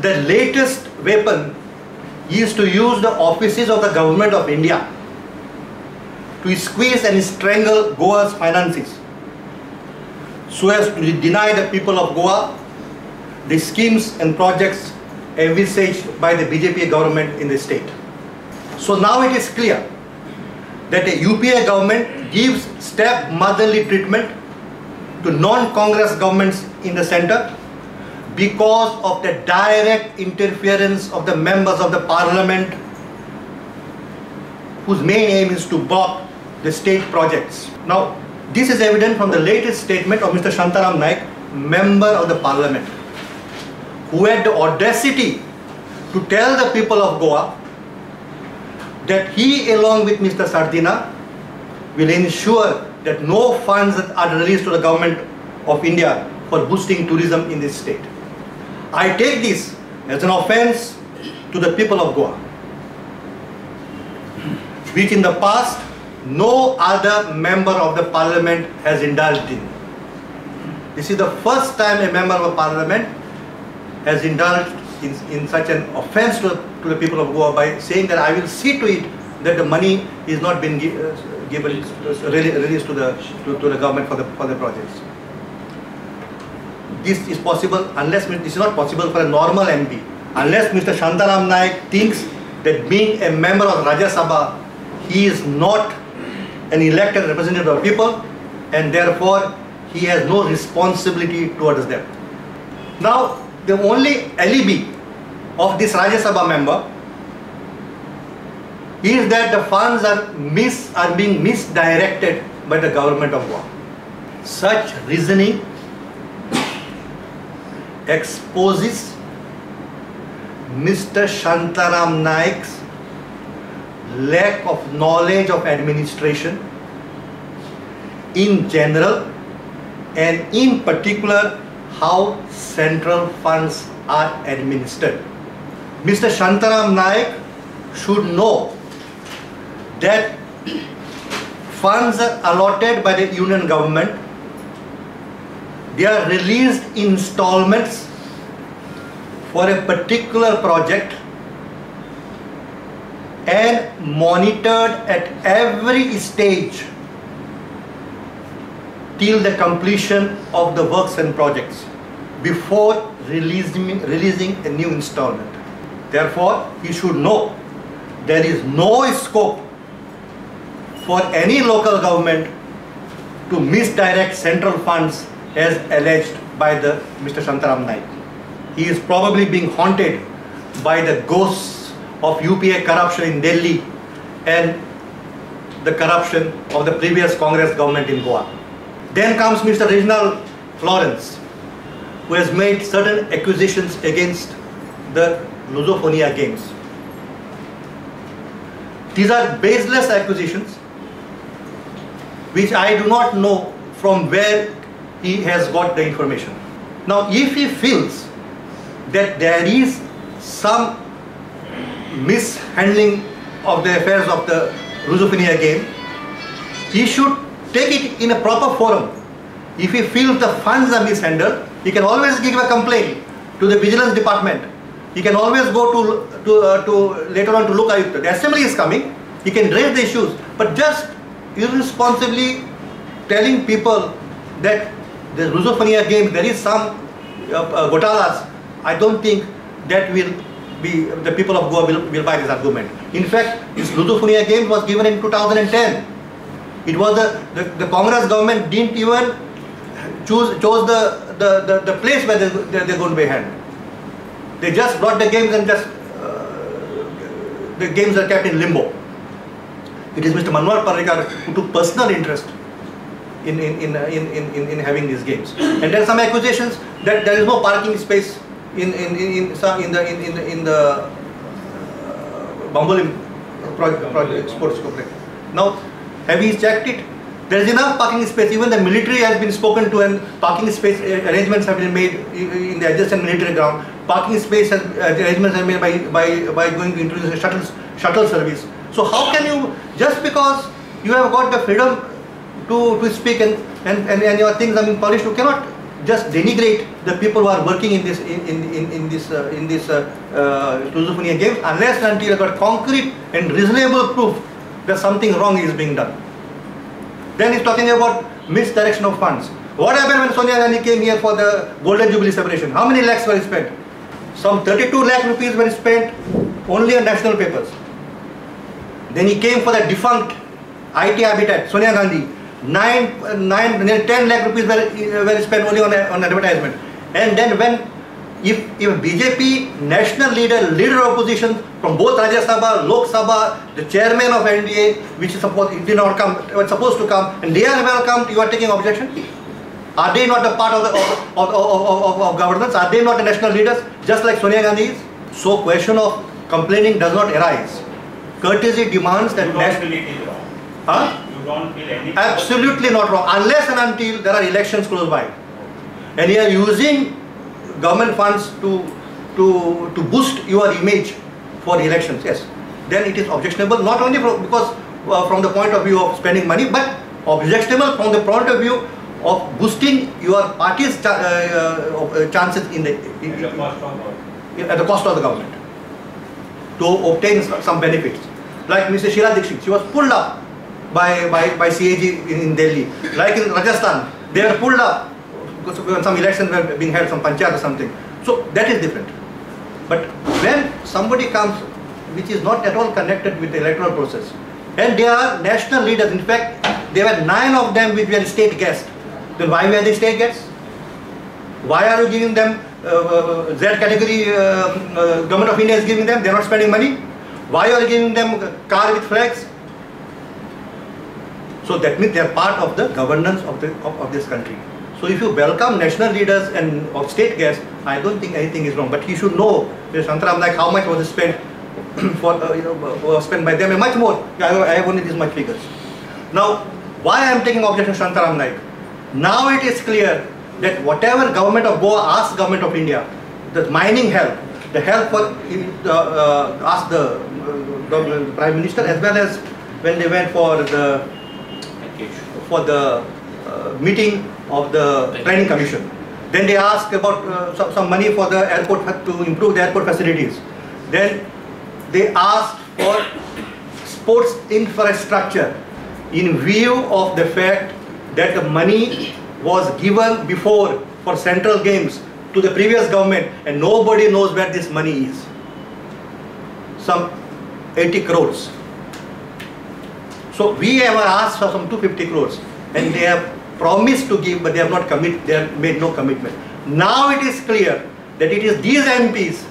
the latest weapon is to use the offices of the government of India to squeeze and strangle Goa's finances, so as to deny the people of Goa the schemes and projects envisaged by the BJP government in the state. So now it is clear that the UPA government gives step-motherly treatment to non-Congress governments in the center because of the direct interference of the members of the parliament whose main aim is to block the state projects. Now, this is evident from the latest statement of Mr. Shantaram Naik, member of the parliament, who had the audacity to tell the people of Goa that he, along with Mr. Sardina, will ensure that no funds are released to the government of India for boosting tourism in this state. I take this as an offense to the people of Goa, which in the past no other member of the parliament has indulged in. This is the first time a member of parliament has indulged in such an offense to the people of Goa by saying that I will see to it that the money is not been released to the government for the projects. This is possible unless this is not possible for a normal MP, unless Mr. Shantaram Naik thinks that being a member of Rajya Sabha, he is not an elected representative of people, and therefore he has no responsibility towards them. Now, the only alibi of this Rajya Sabha member is that the funds are being misdirected by the government of Goa. Such reasoning exposes Mr. Shantaram Naik's lack of knowledge of administration in general, and in particular how central funds are administered. Mr. Shantaram Naik should know that funds are allotted by the union government. They are released in installments for a particular project and monitored at every stage till the completion of the works and projects before releasing a new installment. Therefore, he should know there is no scope for any local government to misdirect central funds as alleged by the Mr. Shantaram Naik. He is probably being haunted by the ghosts of UPA corruption in Delhi and the corruption of the previous Congress government in Goa. Then comes Mr. Reginald Florence, who has made certain accusations against the Lusophonia Games. These are baseless accusations which I do not know from where he has got the information. Now, if he feels that there is some mishandling of the affairs of the Lusophonia game, he should take it in a proper forum. If he feels the funds are mishandled, he can always give a complaint to the vigilance department. He can always go to later on to Lok Ayukta. The assembly is coming, he can raise the issues, but just irresponsibly telling people that the Lusophonia game, there is some gotalas, I don't think that will be, the people of Goa will buy this argument. In fact, this Lusophonia game was given in 2010. It was the Congress government didn't even chose the place where they're going to be held. They just brought the games and just the games are kept in limbo. It is Mr. Manwar Parrikar who took personal interest in having these games. And there are some accusations that there is no parking space in the Bambolim project sports complex. Now, have you checked it? There is enough parking space. Even the military has been spoken to, and parking space arrangements have been made in the adjacent military ground. Parking space arrangements are made by going to introduce a shuttle service. So how can you, just because you have got the freedom to speak and your things are being polished, you cannot just denigrate the people who are working in this Lusophony games unless and until you got concrete and reasonable proof that something wrong is being done. Then he's talking about misdirection of funds. What happened when Sonia Gandhi came here for the Golden Jubilee celebration? How many lakhs were spent? Some 32 lakh rupees were spent only on national papers. Then he came for the defunct IT Habitat, Sonia Gandhi. 10 lakh rupees were spent only on advertisement. And then when, if BJP national leader opposition from both Rajya Sabha, Lok Sabha, the chairman of NDA, which is supposed did not come, was supposed to come, and they are welcomed, you are taking objection? Are they not a part of governance? Are they not the national leaders, just like Sonia Gandhi is? So question of complaining does not arise. Courtesy demands that... You don't feel it is wrong. Huh? You don't feel anything. Absolutely not wrong, unless and until there are elections close by. And you are using government funds to boost your image for elections, yes. Then it is objectionable, not only because from the point of view of spending money, but objectionable from the point of view of boosting your party's chances at the cost of the government to obtain some benefits. Like Mr. Sheila Dixit, she was pulled up by CAG in Delhi. Like in Rajasthan, they were pulled up because when some elections were being held, some panchayat or something. So that is different. But when somebody comes which is not at all connected with the electoral process, and they are national leaders, in fact, there were 9 of them which were state guests. Then why were they state guests? Why are you giving them Z category? Government of India is giving them. They are not spending money. Why are you giving them a car with flags? So that means they are part of the governance of this country. So if you welcome national leaders and or state guests, I don't think anything is wrong. But you should know, Shantaram, like how much was spent spent by them, and much more. I have only this much figures. Now, why I am taking objection, Shantaram Naik? Now it is clear that whatever government of Goa asks government of India, the mining help, the help for ask the Prime Minister, as well as when they went for the meeting of the Planning Commission. Then they asked about some money for the airport to improve the airport facilities. Then they asked for sports infrastructure in view of the fact that the money was given before for central games to the previous government and nobody knows where this money is. Some 80 crores. So we have asked for some 250 crores and they have promised to give, but they have not they have made no commitment. Now it is clear that it is these MPs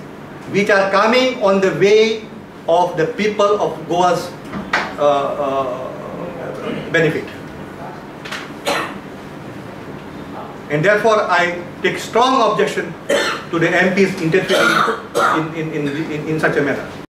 which are coming on the way of the people of Goa's benefit. And therefore I take strong objection to the MPs interfering in such a manner.